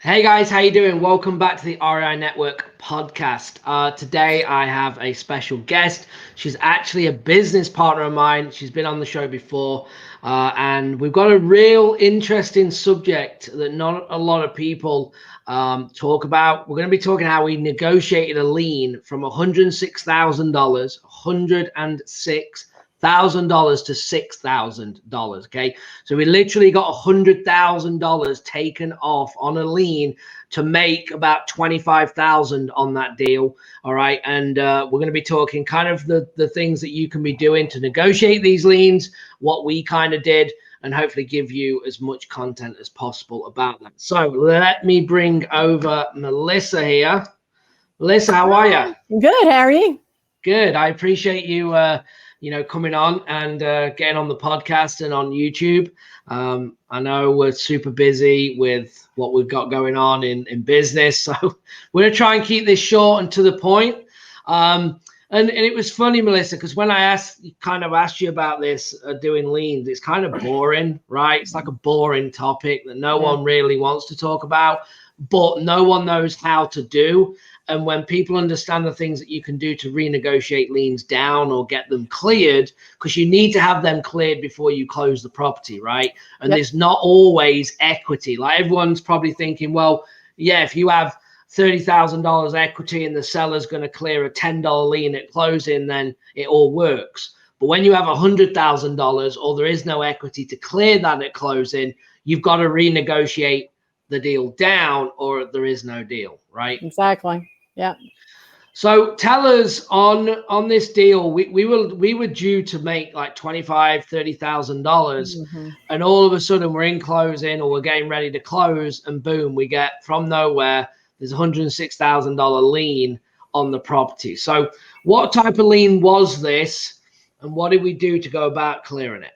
Hey guys, how you doing? Welcome back to the REI Network podcast. Today I have a special guest. She's actually a business partner of mine. She's been on the show before, and we've got a real interesting subject that not a lot of people talk about. We're going to be talking how we negotiated a lien from $106,000, $106,000 to $6,000. Okay, so we literally got $100,000 taken off on a lien to make about 25,000 on that deal. All right, and we're going to be talking kind of the things that you can be doing to negotiate these liens, what we kind of did, and hopefully give you as much content as possible about that. So let me bring over Melissa here. Melissa, how are you? Good. How are you? Good. I appreciate you, coming on and getting on the podcast and on YouTube. I know we're super busy with what we've got going on in business, so we're gonna try and keep this short and to the point. And it was funny, Melissa, because when I asked you about this doing liens, it's kind of boring, right? It's like a boring topic that no one really wants to talk about, but no one knows how to do. And when people understand the things that you can do to renegotiate liens down or get them cleared, because you need to have them cleared before you close the property, right? And there's not always equity. Like everyone's probably thinking, well, yeah, if you have $30,000 equity and the seller's going to clear a $10 lien at closing, then it all works. But when you have $100,000 or there is no equity to clear that at closing, you've got to renegotiate the deal down or there is no deal, right? Exactly. Yeah. So tell us on this deal, we were due to make like $25,000-$30,000, and all of a sudden we're in closing or we're getting ready to close, and boom, we get from nowhere there's $106,000 lien on the property. So what type of lien was this, and what did we do to go about clearing it?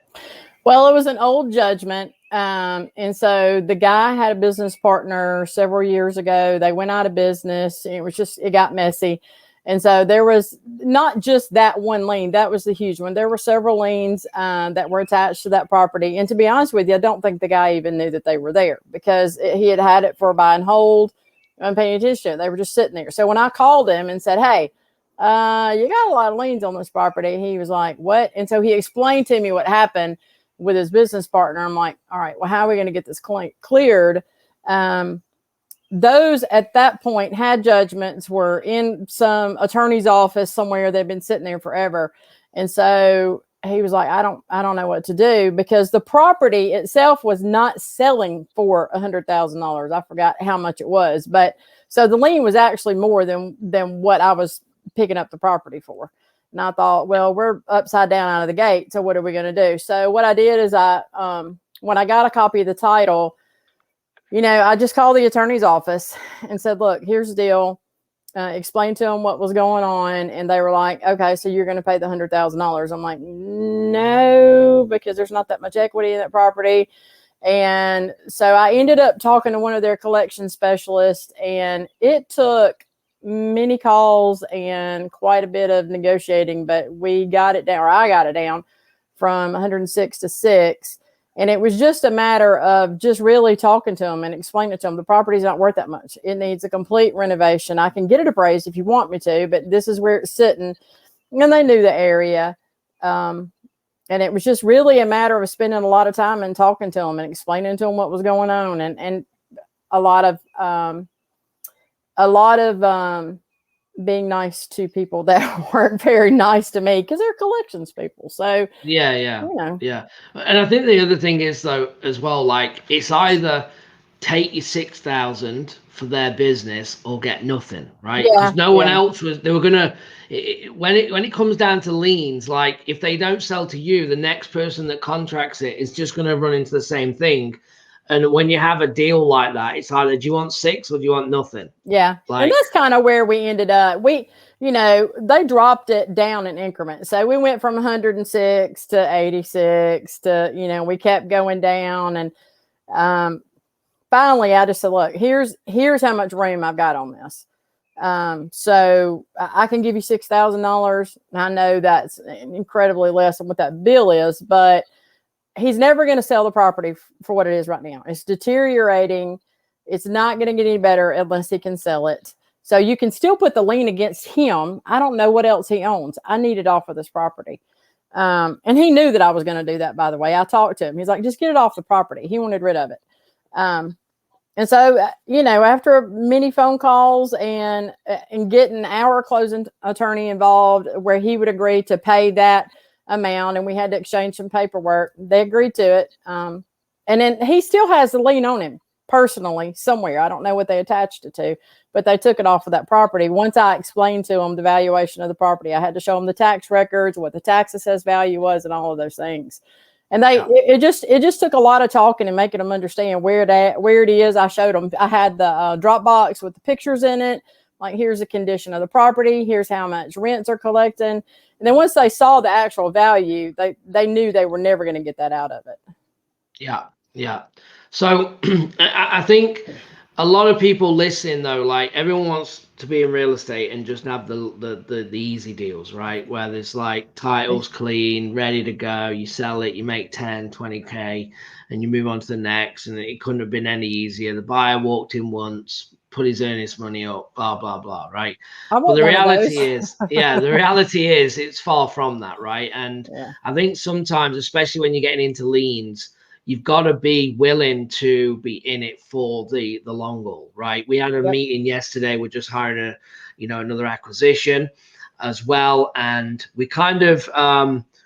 Well, it was an old judgment. And so the guy had a business partner several years ago. They went out of business. It got messy. And so there was not just that one lien. That was the huge one. There were several liens that were attached to that property. And to be honest with you, I don't think the guy even knew that they were there because he had it for a buy and hold. I'm paying attention. They were just sitting there. So when I called him and said, hey, you got a lot of liens on this property, he was like, what? And so he explained to me what happened with his business partner. I'm like, all right, well, how are we going to get this cleared? Those at that point had judgments, were in some attorney's office somewhere. They've been sitting there forever. And so he was like, I don't know what to do, because the property itself was not selling for $100,000. I forgot how much it was, but so the lien was actually more than what I was picking up the property for. And I thought, well, we're upside down out of the gate. So what are we going to do? So what I did is when I got a copy of the title, I just called the attorney's office and said, look, here's the deal. Explained to them what was going on. And they were like, okay, so you're going to pay the $100,000. I'm like, no, because there's not that much equity in that property. And so I ended up talking to one of their collection specialists, and it took many calls and quite a bit of negotiating, but we got it down, or I got it down from 106 to 6. And it was just a matter of just really talking to them and explaining to them the property's not worth that much. It needs a complete renovation. I can get it appraised if you want me to, but this is where it's sitting. And they knew the area. And it was just really a matter of spending a lot of time and talking to them and explaining to them what was going on, and a lot of being nice to people that weren't very nice to me because they're collections people. So Yeah. And I think the other thing is though as well, like it's either take your 6,000 for their business or get nothing, right? Because no one else they were gonna. When it comes down to liens, like if they don't sell to you, the next person that contracts it is just gonna run into the same thing. And when you have a deal like that, it's either do you want 6 or do you want nothing? Yeah. And that's kind of where we ended up. They dropped it down in increments. So we went from 106 to 86 to, we kept going down. And finally, I just said, look, here's how much room I've got on this. So I can give you $6,000. I know that's incredibly less than what that bill is, but he's never going to sell the property for what it is right now. It's deteriorating. It's not going to get any better unless he can sell it. So you can still put the lien against him. I don't know what else he owns. I need it off of this property. And he knew that I was going to do that, by the way. I talked to him. He's like, just get it off the property. He wanted rid of it. And so, you know, after many phone calls and getting our closing attorney involved, where he would agree to pay that amount, and we had to exchange some paperwork, they agreed to it. And then he still has the lien on him personally somewhere. I don't know what they attached it to, but they took it off of that property. Once I explained to them the valuation of the property, I had to show them the tax records, what the tax assessed value was, and all of those things. And it just took a lot of talking and making them understand where it is. I showed them. I had the Dropbox with the pictures in it. Like, here's the condition of the property. Here's how much rents are collecting. And then once they saw the actual value, they knew they were never going to get that out of it. Yeah, yeah. So I think a lot of people listen, though, like, everyone wants to be in real estate and just have the easy deals, right? Where there's like titles clean, ready to go, you sell it, you make 10, 20K, and you move on to the next. And it couldn't have been any easier. The buyer walked in once, put his earnest money up, blah, blah, blah, right? But the reality is, the reality is it's far from that, right? And I think sometimes, especially when you're getting into liens, you've got to be willing to be in it for the long haul, right? We had a meeting yesterday. We just hired another acquisition as well, and we kind of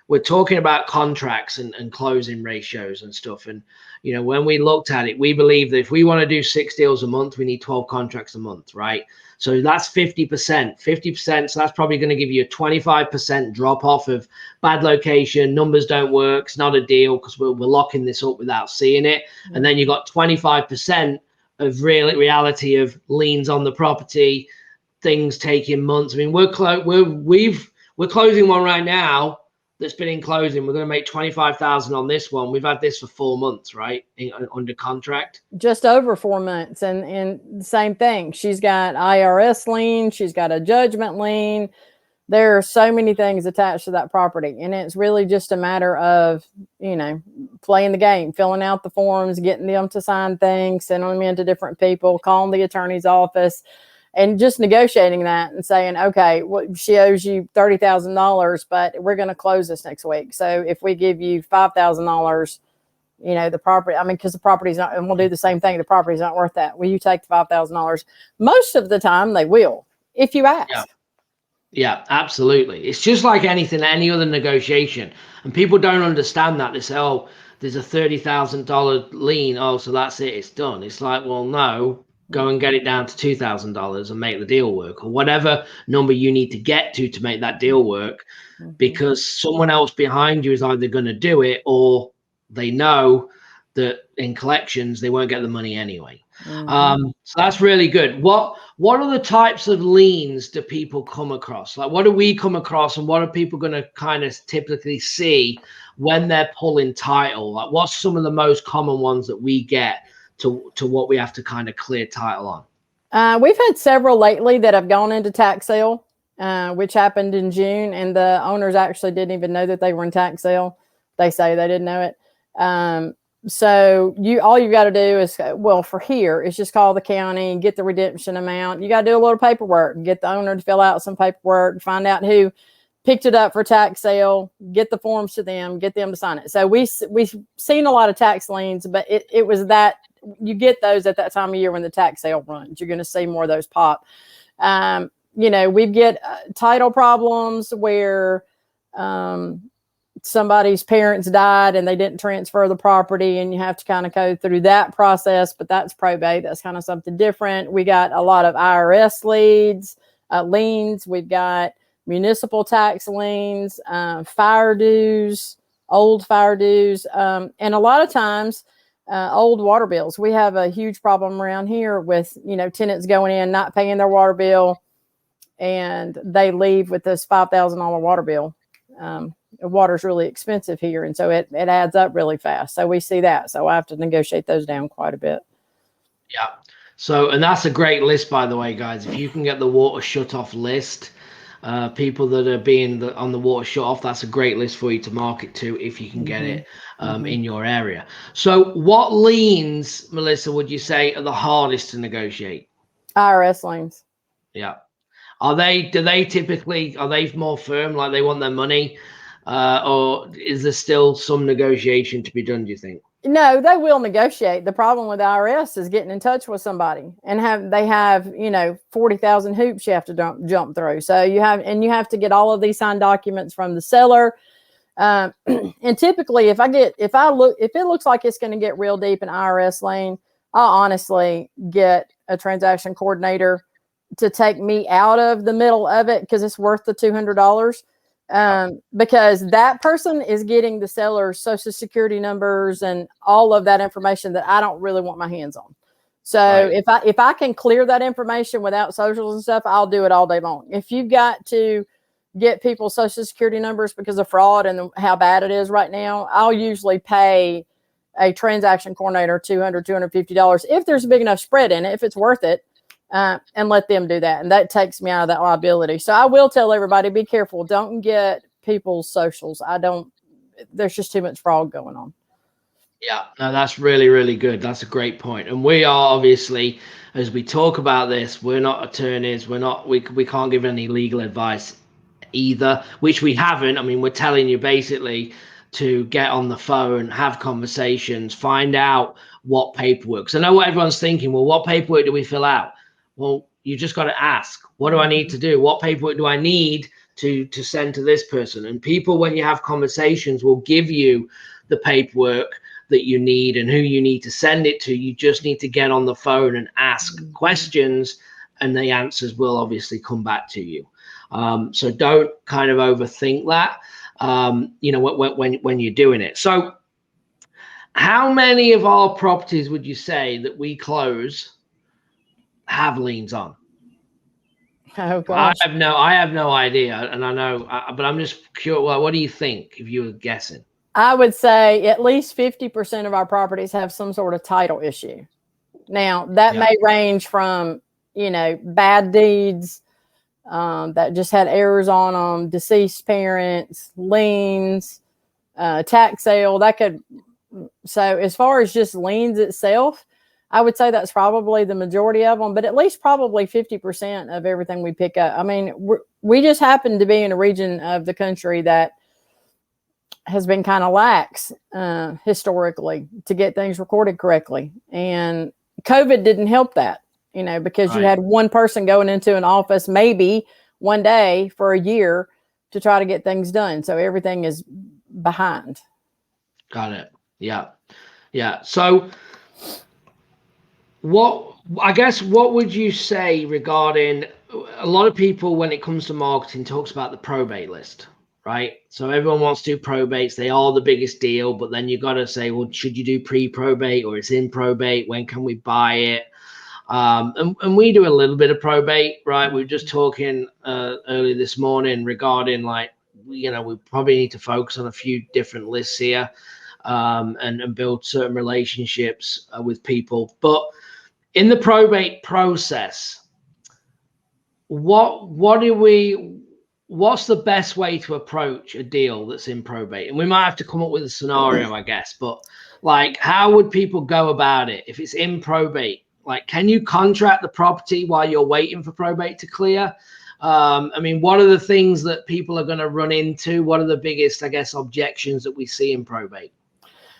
we're talking about contracts and closing ratios and stuff. And when we looked at it, we believe that if we want to do 6 deals a month, we need 12 contracts a month, right? So that's 50%. So that's probably going to give you a 25% drop off of bad location. Numbers don't work. It's not a deal because we're locking this up without seeing it. And then you got 25% of reality of liens on the property, things taking months. I mean, we're closing one right now that's been in closing. We're going to make 25,000 on this one. We've had this for 4 months, right? Under contract. Just over 4 months. And same thing. She's got IRS lien. She's got a judgment lien. There are so many things attached to that property. And it's really just a matter of, playing the game, filling out the forms, getting them to sign things, sending them in to different people, calling the attorney's office, and just negotiating that and saying, okay, she owes you $30,000, but we're going to close this next week. So if we give you $5,000, the property, because the property's not, and we'll do the same thing. The property's not worth that. Will you take the $5,000? Most of the time they will, if you ask. Yeah, absolutely. It's just like any other negotiation. And people don't understand that. They say, oh, there's a $30,000 lien. Oh, so that's it. It's done. It's like, well, no. Go and get it down to $2,000 and make the deal work, or whatever number you need to get to make that deal work, because someone else behind you is either going to do it, or they know that in collections they won't get the money anyway. So that's really good. What are the types of liens do people come across? Like, what do we come across, and what are people going to kind of typically see when they're pulling title? Like, what's some of the most common ones that we get to what we have to kind of clear title on? We've had several lately that have gone into tax sale, which happened in June, and the owners actually didn't even know that they were in tax sale. They say they didn't know it. So all you've got to do is, for here, is just call the county, get the redemption amount. You got to do a little paperwork, get the owner to fill out some paperwork, find out who picked it up for tax sale, get the forms to them, get them to sign it. So we've seen a lot of tax liens, but it was that you get those at that time of year when the tax sale runs. You're going to see more of those pop. We get title problems where somebody's parents died and they didn't transfer the property, and you have to kind of go through that process, but that's probate. That's kind of something different. We got a lot of IRS liens. We've got municipal tax liens, fire dues, old fire dues, and a lot of times old water bills. We have a huge problem around here with, tenants going in, not paying their water bill, and they leave with this $5,000 water bill. Water's really expensive here, and so it adds up really fast. So we see that. So I have to negotiate those down quite a bit. Yeah. So, and that's a great list, by the way, guys. If you can get the water shut off list, people that are being on the water shut off. That's a great list for you to market to if you can get it in your area. So what liens, Melissa, would you say are the hardest to negotiate? IRS liens. Yeah. Are they more firm, like they want their money? Or is there still some negotiation to be done, do you think? No, they will negotiate. The problem with the IRS is getting in touch with somebody, and they have 40,000 hoops you have to jump through. So you have to get all of these signed documents from the seller. And typically, if it looks like it's going to get real deep in IRS lane, I'll honestly get a transaction coordinator to take me out of the middle of it, because it's worth the $200. Because that person is getting the seller's social security numbers and all of that information that I don't really want my hands on. So if I can clear that information without socials and stuff, I'll do it all day long. If you've got to get people's social security numbers because of fraud and how bad it is right now, I'll usually pay a transaction coordinator $200, $250 if there's a big enough spread in it, if it's worth it. And let them do that. And that takes me out of that liability. So I will tell everybody, be careful. Don't get people's socials. There's just too much fraud going on. Yeah, no, that's really, really good. That's a great point. And we are obviously, as we talk about this, we're not attorneys. We can't give any legal advice either, which we haven't. I mean, we're telling you basically to get on the phone, have conversations, find out what paperwork. So I know what everyone's thinking. Well, what paperwork do we fill out? Well, you just got to ask, what do I need to do? What paperwork do I need to send to this person? And people, when you have conversations, will give you the paperwork that you need and who you need to send it to. You just need to get on the phone and ask questions, and the answers will obviously come back to you. So don't kind of overthink that, when you're doing it. So how many of our properties would you say that we close have liens on? Oh gosh, I have no idea, and I know, but I'm just curious. Well, what do you think if you were guessing? I would say at least 50% of our properties have some sort of title issue. Now that may range from bad deeds that just had errors on them, deceased parents, liens, tax sale. So as far as just liens itself, I would say that's probably the majority of them, but at least probably 50% of everything we pick up. I mean, we just happen to be in a region of the country that has been kind of lax historically to get things recorded correctly. And COVID didn't help that, because you had one person going into an office maybe one day for a year to try to get things done. So everything is behind. Got it. Yeah. Yeah. So what would you say regarding, a lot of people when it comes to marketing talks about the probate list, right? So everyone wants to do probates. They are the biggest deal, but then you got to say, well, should you do pre-probate or it's in probate? When can we buy it? And we do a little bit of probate, right? We were just talking earlier this morning regarding we probably need to focus on a few different lists here and build certain relationships with people. But in the probate process, what's the best way to approach a deal that's in probate? And we might have to come up with a scenario, I guess, but how would people go about it if it's in probate? Can you contract the property while you're waiting for probate to clear? I mean, what are the things that people are going to run into? What are the biggest, I guess, objections that we see in probate?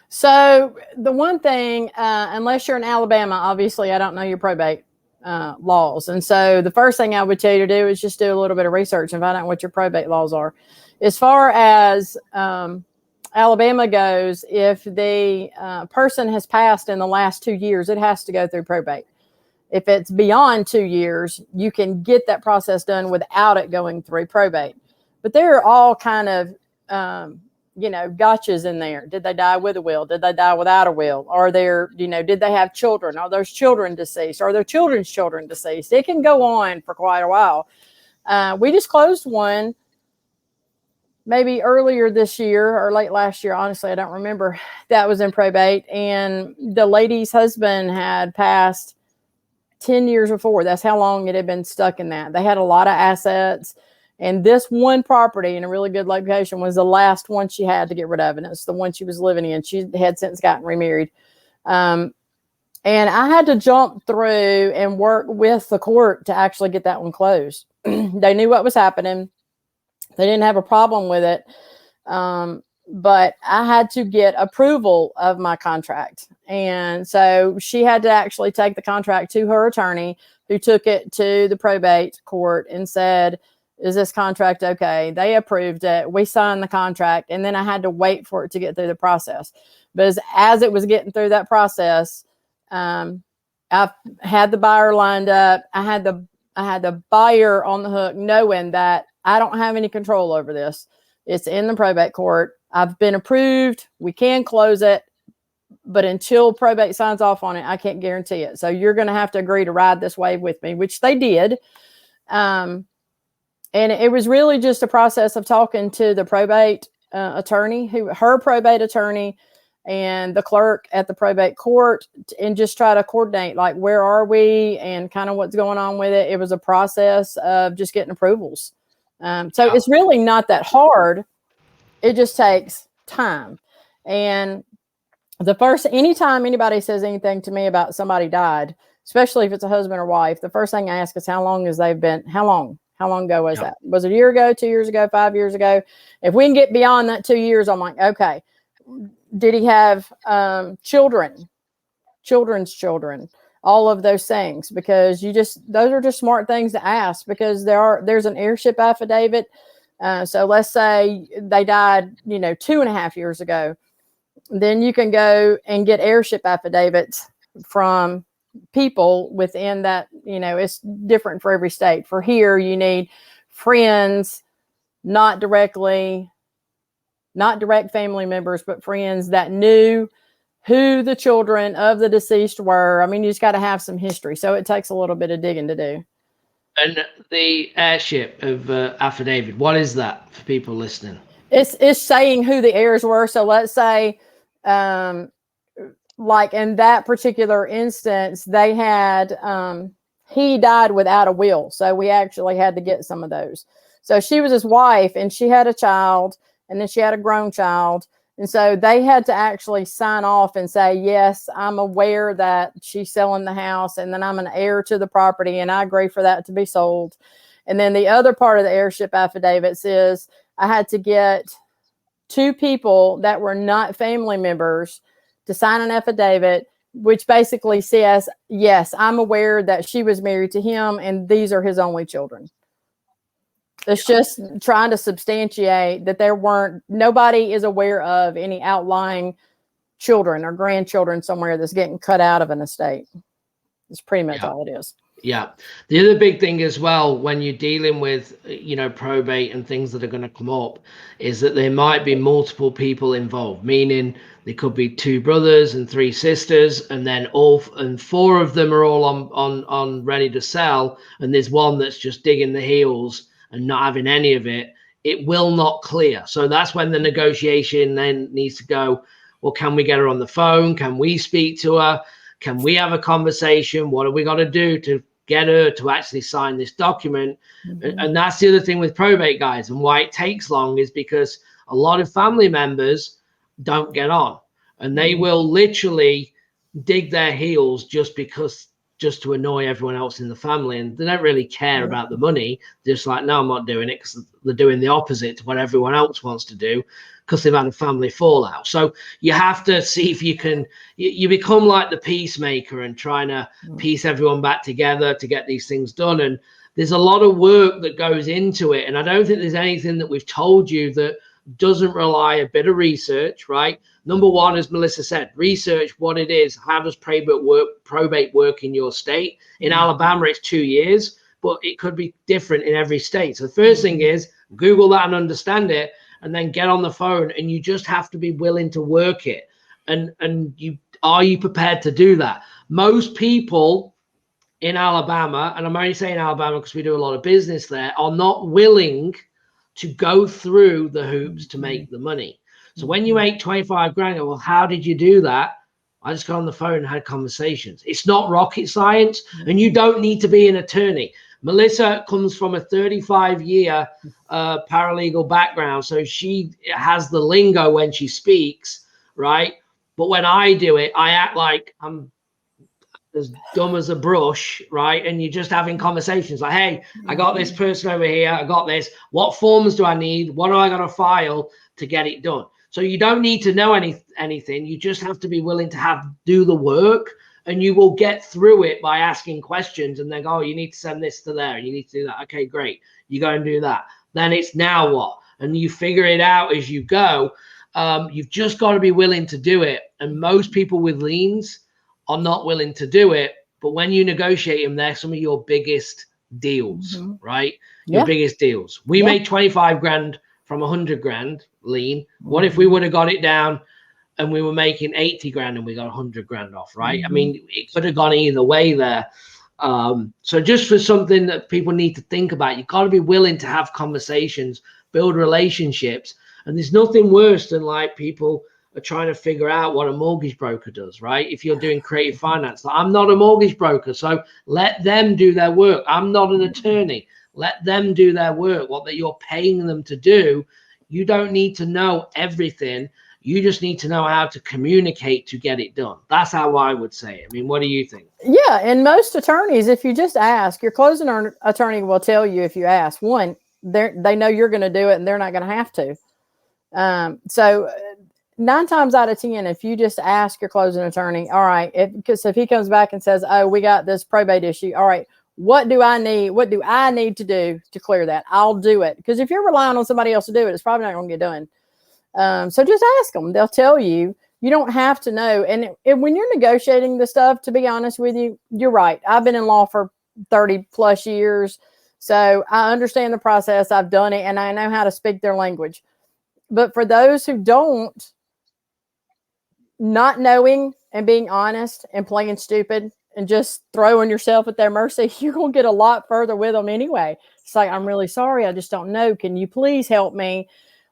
So the one thing, unless you're in Alabama, obviously I don't know your probate laws. And so the first thing I would tell you to do is just do a little bit of research and find out what your probate laws are. As far as Alabama goes, if the person has passed in the last 2 years, it has to go through probate. If it's beyond 2 years, you can get that process done without it going through probate. But there are all kind of gotchas in there. Did they die with a will? Did they die without a will? Are there, did they have children? Are those children deceased? Are their children's children deceased? It can go on for quite a while. We just closed one maybe earlier this year or late last year. Honestly, I don't remember. That was in probate. And the lady's husband had passed 10 years before. That's how long it had been stuck in that. They had a lot of assets. And this one property in a really good location was the last one she had to get rid of. And it's the one she was living in. She had since gotten remarried. And I had to jump through and work with the court to actually get that one closed. They knew what was happening. They didn't have a problem with it. But I had to get approval of my contract. And so she had to actually take the contract to her attorney, who took it to the probate court and said, is this contract okay? They approved it. We signed the contract. And then I had to wait for it to get through the process. But as it was getting through that process, I had the buyer lined up. I had the buyer on the hook, knowing that I don't have any control over this. It's in the probate court. I've been approved. We can close it, but until probate signs off on it, I can't guarantee it. So you're going to have to agree to ride this wave with me, which they did. And it was really just a process of talking to the probate attorney, her probate attorney, and the clerk at the probate court, and just try to coordinate, like, where are we and kind of what's going on with it. It was a process of just getting approvals. So it's really not that hard. It just takes time. And anytime anybody says anything to me about somebody died, especially if it's a husband or wife, the first thing I ask is how long ago was that? Was it a year ago, 2 years ago, 5 years ago? If we can get beyond that 2 years, I'm like, okay. Did he have children's children? All of those things, because those are just smart things to ask, because there's an heirship affidavit. So let's say they died, 2.5 years ago. Then you can go and get heirship affidavits from people within that. It's different for every state. For here, you need friends, not direct family members, but friends that knew who the children of the deceased were. I mean, you just got to have some history. So it takes a little bit of digging to do. And the heirship of affidavit, what is that for people listening? It's saying who the heirs were. So let's say, like in that particular instance, they had, he died without a will. So we actually had to get some of those. So she was his wife, and she had a child, and then she had a grown child. And so they had to actually sign off and say, yes, I'm aware that she's selling the house, and then I'm an heir to the property, and I agree for that to be sold. And then the other part of the heirship affidavits is I had to get 2 people that were not family members to sign an affidavit, which basically says, yes, I'm aware that she was married to him, and these are his only children. It's just trying to substantiate that nobody is aware of any outlying children or grandchildren somewhere that's getting cut out of an estate. It's pretty much all it is. Yeah. The other big thing as well, when you're dealing with, probate and things that are going to come up, is that there might be multiple people involved, meaning there could be 2 brothers and 3 sisters, and then 4 of them are all on ready to sell, and there's one that's just digging the heels and not having any of it. It will not clear. So that's when the negotiation then needs to go, well, can we get her on the phone? Can we speak to her? Can we have a conversation? What have we got to do to get her to actually sign this document? Mm-hmm. And that's the other thing with probate, guys, and why it takes long is because a lot of family members don't get on, and they will literally dig their heels just to annoy everyone else in the family, and they don't really care about the money. They're just like, no, I'm not doing it, because they're doing the opposite to what everyone else wants to do, because they've had a family fallout. So you have to see if you become like the peacemaker and trying to piece everyone back together to get these things done. And there's a lot of work that goes into it, and I don't think there's anything that we've told you that doesn't rely a bit of research, right? Number one, as Melissa said, research what it is. How does probate work in your state? In Alabama, it's 2 years, but it could be different in every state. So the first thing is Google that and understand it, and then get on the phone, and you just have to be willing to work it. And are you prepared to do that? Most people in Alabama, and I'm only saying Alabama because we do a lot of business there, are not willing to go through the hoops to make the money. So when you make 25 grand, well, how did you do that? I just got on the phone and had conversations. It's not rocket science, and you don't need to be an attorney. Melissa comes from a 35-year paralegal background, so she has the lingo when she speaks, right? But when I do it, I act like I'm as dumb as a brush, right? And you're just having conversations like, hey, I got this person over here. I got this. What forms do I need? What do I got to file to get it done? So you don't need to know anything. You just have to be willing to do the work, and you will get through it by asking questions and then go, oh, you need to send this to there. You need to do that. Okay, great. You go and do that. Then it's now what? And you figure it out as you go. You've just got to be willing to do it. And most people with liens are not willing to do it. But when you negotiate them, they're some of your biggest deals, right? Your biggest deals. We made 25 grand from 100 grand lien. What if we would have got it down and we were making 80 grand and we got 100 grand off, right? I mean, it could have gone either way there. So just for something that people need to think about, you've got to be willing to have conversations, build relationships. And there's nothing worse than like people are trying to figure out what a mortgage broker does, right? If you're doing creative finance, like, I'm not a mortgage broker, so let them do their work. I'm not an attorney. Let them do their work, what that you're paying them to do. You don't need to know everything. You just need to know how to communicate to get it done. That's how I would say it. I mean, what do you think? Yeah, and most attorneys, if you just ask, your closing attorney will tell you if you ask. One, they know you're going to do it and they're not going to have to. So 9 times out of 10, if you just ask your closing attorney, all right, because if he comes back and says, oh, we got this probate issue, all right, what do I need? What do I need to do to clear that? I'll do it. Because if you're relying on somebody else to do it, it's probably not going to get done. So just ask them. They'll tell you. You don't have to know. And when you're negotiating the stuff, to be honest with you, you're right. I've been in law for 30 plus years. So I understand the process. I've done it and I know how to speak their language. But for those who don't, not knowing and being honest and playing stupid and just throwing yourself at their mercy, you're going to get a lot further with them anyway. It's like, I'm really sorry. I just don't know. Can you please help me?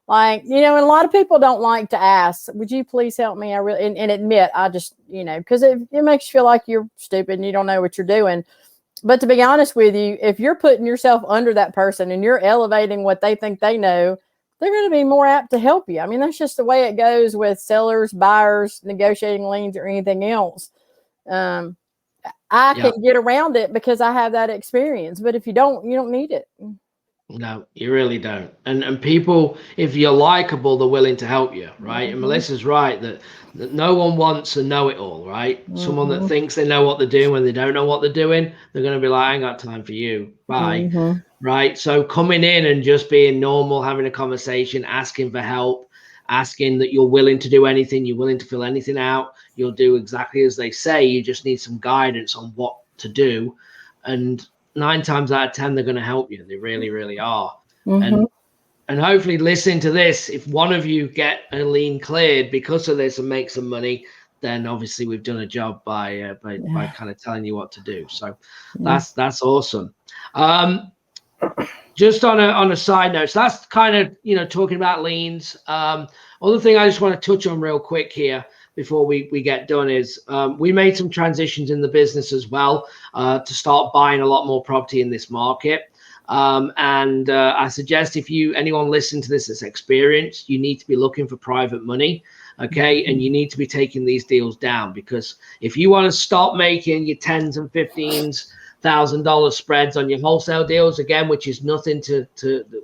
Like, and a lot of people don't like to ask, would you please help me? I really, and admit, I just, because it makes you feel like you're stupid and you don't know what you're doing. But to be honest with you, if you're putting yourself under that person and you're elevating what they think they know, they're going to be more apt to help you. I mean, that's just the way it goes with sellers, buyers, negotiating liens or anything else. I can get around it because I have that experience. But if you don't need it. No, you really don't. And people, if you're likable, they're willing to help you, right? And Melissa's right that no one wants a know-it-all, right? Someone that thinks they know what they're doing when they don't know what they're doing, they're going to be like, I ain't got time for you. Bye. Right? So coming in and just being normal, having a conversation, asking for help, asking that you're willing to do anything, you're willing to fill anything out, you'll do exactly as they say. You just need some guidance on what to do. And 9 times out of 10, they're going to help you. They really, really are. And hopefully listening to this, if one of you get a lien cleared because of this and make some money, then obviously we've done a job by kind of telling you what to do. So that's awesome. Just on a side note, so that's kind of, talking about liens. Other thing I just want to touch on real quick here before we get done is we made some transitions in the business as well to start buying a lot more property in this market. And I suggest if anyone listening to this that's experienced, you need to be looking for private money. Okay. And you need to be taking these deals down, because if you want to stop making your 10s and 15s $1,000 spreads on your wholesale deals, again, which is nothing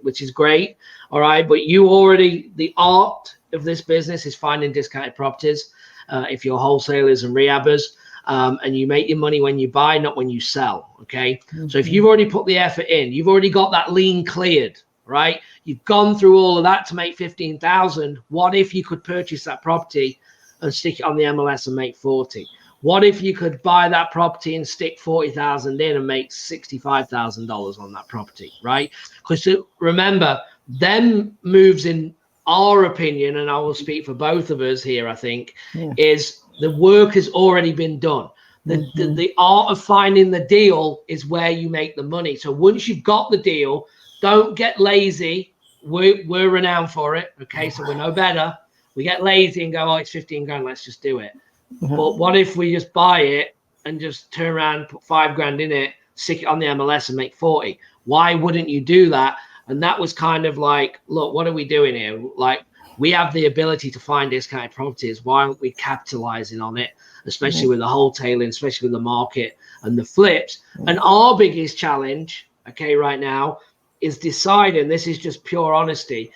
which is great. All right. But the art of this business is finding discounted properties. If you're wholesalers and rehabbers, and you make your money when you buy, not when you sell. Okay. So if you've already put the effort in, you've already got that lien cleared, right? You've gone through all of that to make 15,000. What if you could purchase that property and stick it on the MLS and make 40? What if you could buy that property and stick 40,000 in and make $65,000 on that property, right? Because remember, them moves, in our opinion, and I will speak for both of us here, I think, is the work has already been done. The art of finding the deal is where you make the money. So once you've got the deal, don't get lazy. We're renowned for it. Okay, so we're no better. We get lazy and go, oh, it's 15 grand, let's just do it. But what if we just buy it and just turn around and put 5 grand in it, stick it on the MLS and make 40. Why wouldn't you do that? And that was kind of like, look, what are we doing here? Like, we have the ability to find discounted properties. Why aren't we capitalizing on it, especially with the wholesaling, especially with the market and the flips? And our biggest challenge, okay, right now is deciding, this is just pure honesty,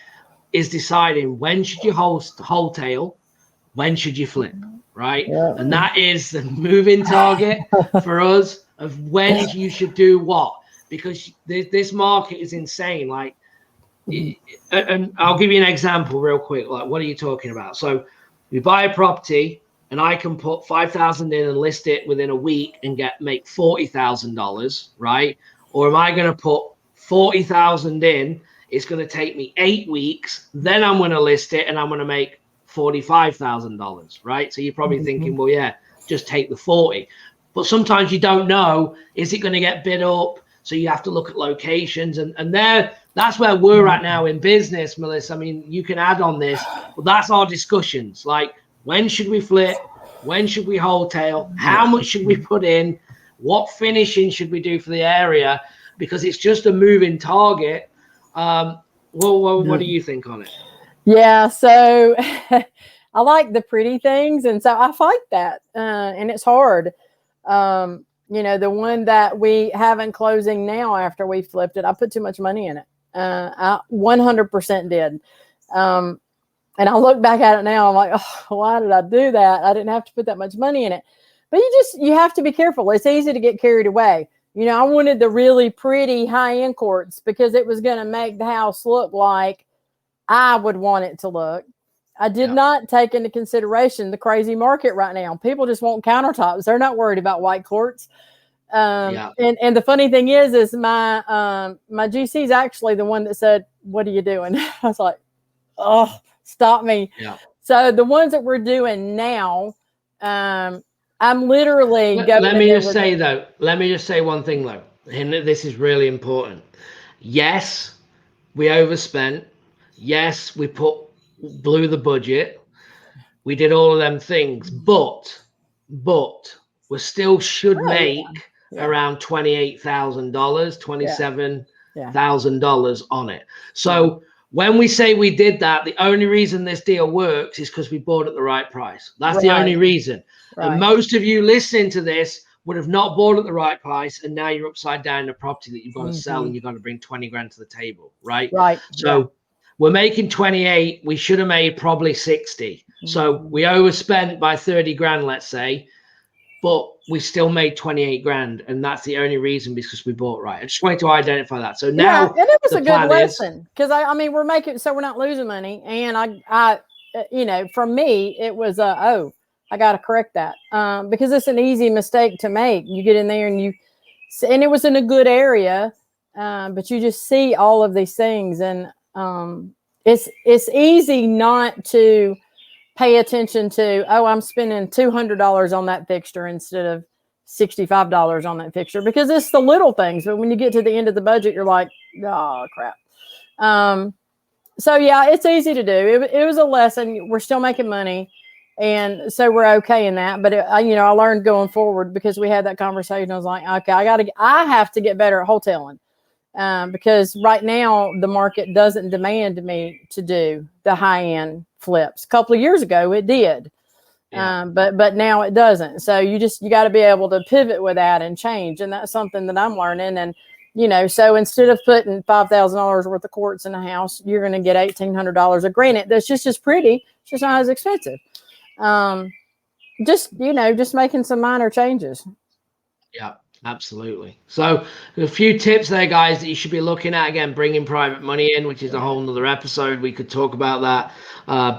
is deciding when should you wholesale, when should you flip, right? Yeah. And that is the moving target for us of when you should do what, because this market is insane. Like, and I'll give you an example real quick. Like, what are you talking about? So we buy a property and I can put 5,000 in and list it within a week and make $40,000, right? Or am I going to put 40,000 in? It's going to take me 8 weeks. Then I'm going to list it and I'm going to make $45,000, right? So you're probably thinking, well, yeah, just take the 40. But sometimes you don't know, is it going to get bid up? So you have to look at locations, and that's where we're at now in business, Melissa. I mean, you can add on this, but that's our discussions. Like, when should we flip? When should we wholesale? How much should we put in? What finishing should we do for the area? Because it's just a moving target. Well, what do you think on it? Yeah, so I like the pretty things, and so I fight that, and it's hard. The one that we have in closing now after we flipped it, I put too much money in it. I 100% did. And I look back at it now, I'm like, oh, why did I do that? I didn't have to put that much money in it. But you have to be careful. It's easy to get carried away. I wanted the really pretty high-end courts because it was going to make the house look like I would want it to look. I did not take into consideration the crazy market right now. People just want countertops. They're not worried about white courts. And the funny thing is my GC is actually the one that said, "What are you doing?" I was like, "Oh, stop me." Yeah. So the ones that we're doing now, I'm literally let me just say one thing though, and this is really important. Yes, we overspent. Yes, we blew the budget. We did all of them things, but we still should make around $28,000, $27,000 on it. So when we say we did that, the only reason this deal works is because we bought at the right price. That's the only reason. Right. And most of you listening to this would have not bought at the right price, and now you're upside down in a property that you've got to sell, and you've got to bring 20 grand to the table, right? Right. So we're making 28. We should have made probably 60. So we overspent by 30 grand, let's say, but we still made 28 grand. And that's the only reason, because we bought right. I just wanted to identify that. So now, and it was a good lesson, because I mean, we're making, so we're not losing money. And I for me, it was, I got to correct that, because it's an easy mistake to make. You get in there and it was in a good area, but you just see all of these things, and it's easy not to pay attention to, I'm spending $200 on that fixture instead of $65 on that fixture, because it's the little things. But when you get to the end of the budget, you're like, oh crap. So yeah, it's easy to do. It was a lesson. We're still making money, and so we're okay in that. But I learned going forward, because we had that conversation. I was like, okay, I have to get better at wholesaling. Because right now the market doesn't demand me to do the high-end flips. A couple of years ago it did, but now it doesn't. So you got to be able to pivot with that and change, and that's something that I'm learning. And so instead of putting $5,000 worth of quartz in a house, you're going to get $1,800 of granite. That's just as pretty, it's just not as expensive. Just making some minor changes. Yeah. Absolutely. So a few tips there, guys, that you should be looking at. Again, bringing private money in, which is a whole nother episode. We could talk about that.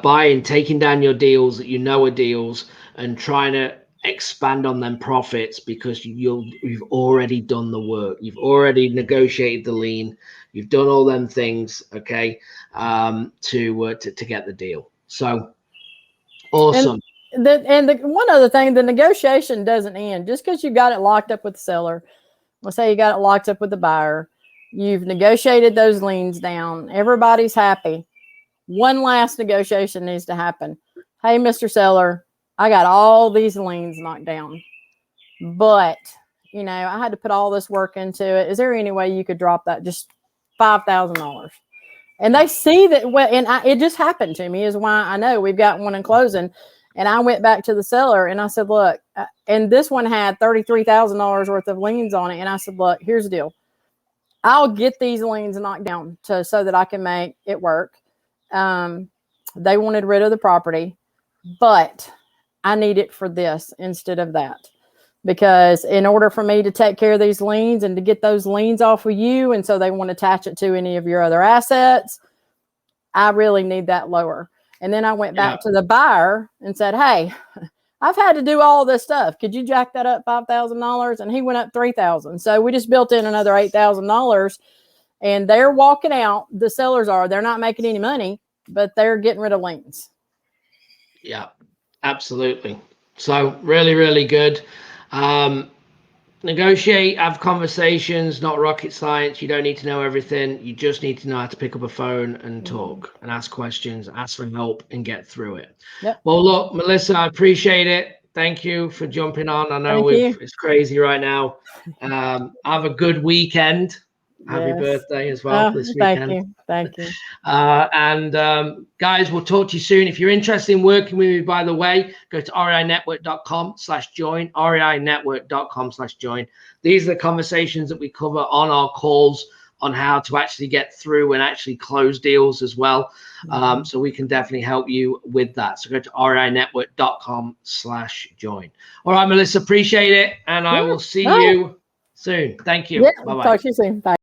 Buying, taking down your deals that are deals, and trying to expand on them profits, because you've already done the work. You've already negotiated the lien. You've done all them things, okay, to get the deal. So awesome. And one other thing, the negotiation doesn't end just because you got it locked up with the seller. Let's say you got it locked up with the buyer. You've negotiated those liens down. Everybody's happy. One last negotiation needs to happen. Hey, Mr. Seller, I got all these liens knocked down, but you know, I had to put all this work into it. Is there any way you could drop that just $5,000? And they see that, it just happened to me, is why I know we've got one in closing. And I went back to the seller and I said, look, and this one had $33,000 worth of liens on it. And I said, look, here's the deal. I'll get these liens knocked down so that I can make it work. They wanted rid of the property, but I need it for this instead of that. Because in order for me to take care of these liens and to get those liens off of you, and so they won't attach it to any of your other assets, I really need that lower. And then I went back to the buyer and said, hey, I've had to do all this stuff. Could you jack that up $5,000? And he went up $3,000. So we just built in another $8,000, and they're walking out. The sellers are. They're not making any money, but they're getting rid of liens. Yeah, absolutely. So really, really good. Negotiate, have conversations, not rocket science. You don't need to know everything. You just need to know how to pick up a phone and talk and ask questions, ask for help, and get through it. Yep. Well, look, Melissa, I appreciate it. Thank you for jumping on. I know it's crazy right now. Have a good weekend. Happy birthday as well this weekend. Thank you. Guys, we'll talk to you soon. If you're interested in working with me, by the way, go to reinetwork.com/join, reinetwork.com/join. These are the conversations that we cover on our calls on how to actually get through and actually close deals as well. So we can definitely help you with that. So go to reinetwork.com/join. All right, Melissa, appreciate it. And I will see you soon. Thank you. Yeah, bye-bye. Talk to you soon. Bye.